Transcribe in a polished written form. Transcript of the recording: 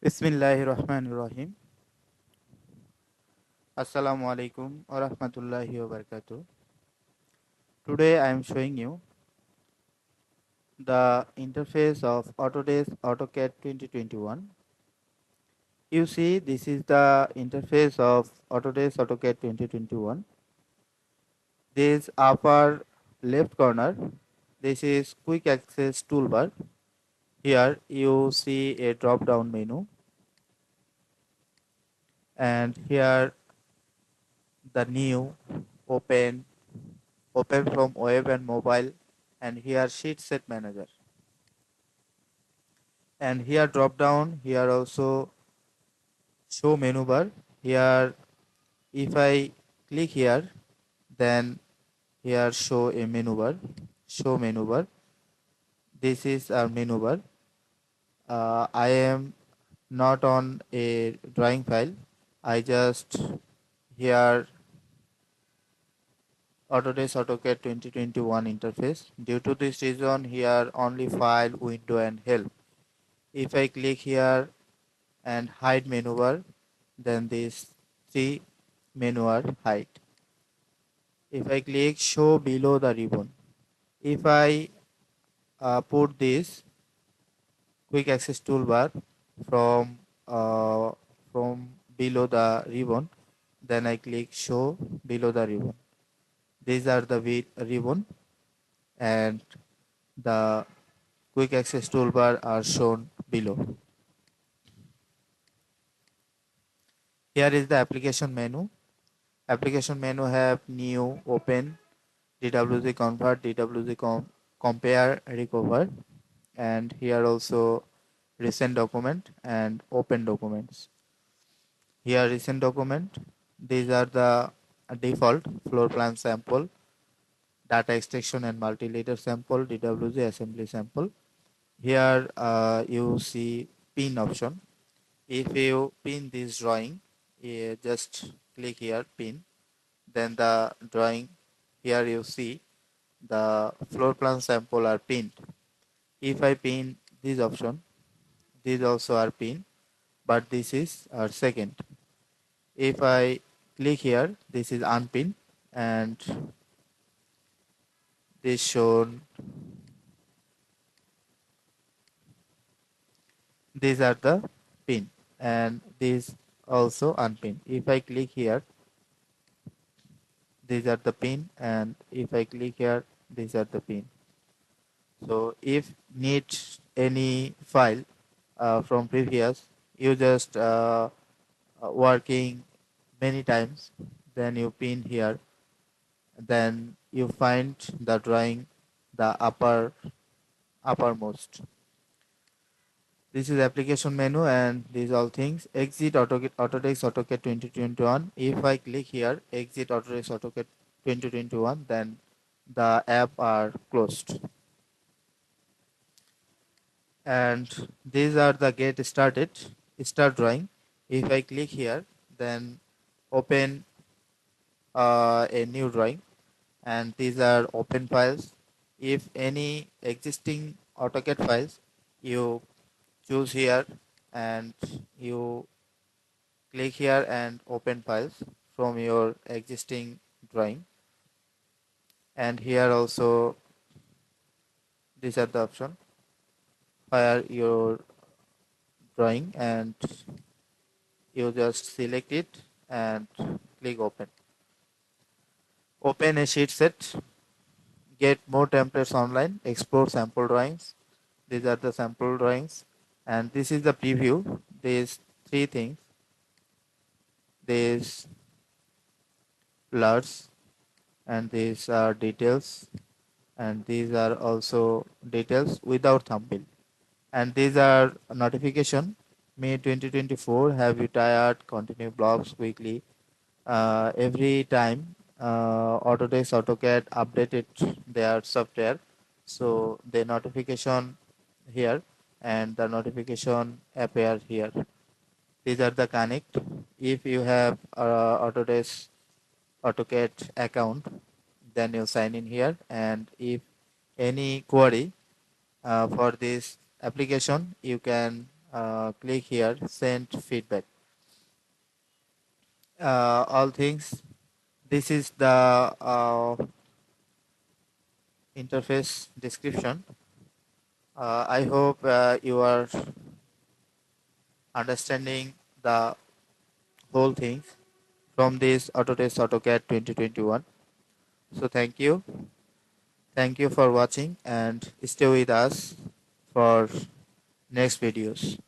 Bismillahirrahmanirrahim. Assalamu Alaikum wa rahmatullahi wa barakatuh. Today I am showing you the interface of Autodesk AutoCAD 2021. You see, this is the interface of Autodesk AutoCAD 2021. This upper left corner, this is quick access toolbar. Here you see a drop down menu, and here the new open from web and mobile, and here sheet set manager, and here drop down, here also show menu bar. Here if I click here, then here show menu bar. This is our menu bar. I am not on a drawing file. I just here Autodesk AutoCAD 2021 interface. Due to this reason, here only file, window and help. If I click here and hide menu bar, then this three menu are hide. If I click show below the ribbon, if I put this quick access toolbar from uh, from below the ribbon, then I click show below the ribbon. These are the ribbon, and the quick access toolbar are shown below. Here is the application menu. Application menu have new, open, DWG convert, DWG compare, recover, and here also recent document and open documents. Here recent document, these are the default floor plan sample, data extraction and multi-layer sample, DWG assembly sample. Here you see pin option. If you pin this drawing, just click here pin, then the drawing, here you see the floor plan sample are pinned. If I pin this option, these also are pinned, but this is our second. If I click here, this is unpinned, and this shown, these are the pin, and these also unpinned. If I click here, these are the pin, and if I click here, these are the pin. So if need any file from previous, you just working many times, then you pin here, then you find the drawing, the uppermost. This is application menu, and these all things. Exit Autodesk AutoCAD 2021. If I click here exit Autodesk AutoCAD 2021, then the app are closed. And these are the get started, start drawing. If I click here, then open a new drawing, and these are open files. If any existing AutoCAD files, you choose here and you click here and open files from your existing drawing. And here also these are the option, fire your drawing, and you just select it and click open. Open a sheet set, get more templates online, explore sample drawings. These are the sample drawings, and this is the preview. These three things, these blurs, and these are details, and these are also details without thumbnail, and these are notification. May 2024, have you tired, continue blogs quickly. Every time Autodesk AutoCAD updated their software, so the notification here and the notification appear here. These are the connect. If you have Autodesk AutoCAD account, then you sign in here, and if any query for this application, you can click here, send feedback. All things. This is the interface description. I hope you are understanding the whole thing from this Autodesk AutoCAD 2021. So thank you for watching and stay with us for next videos.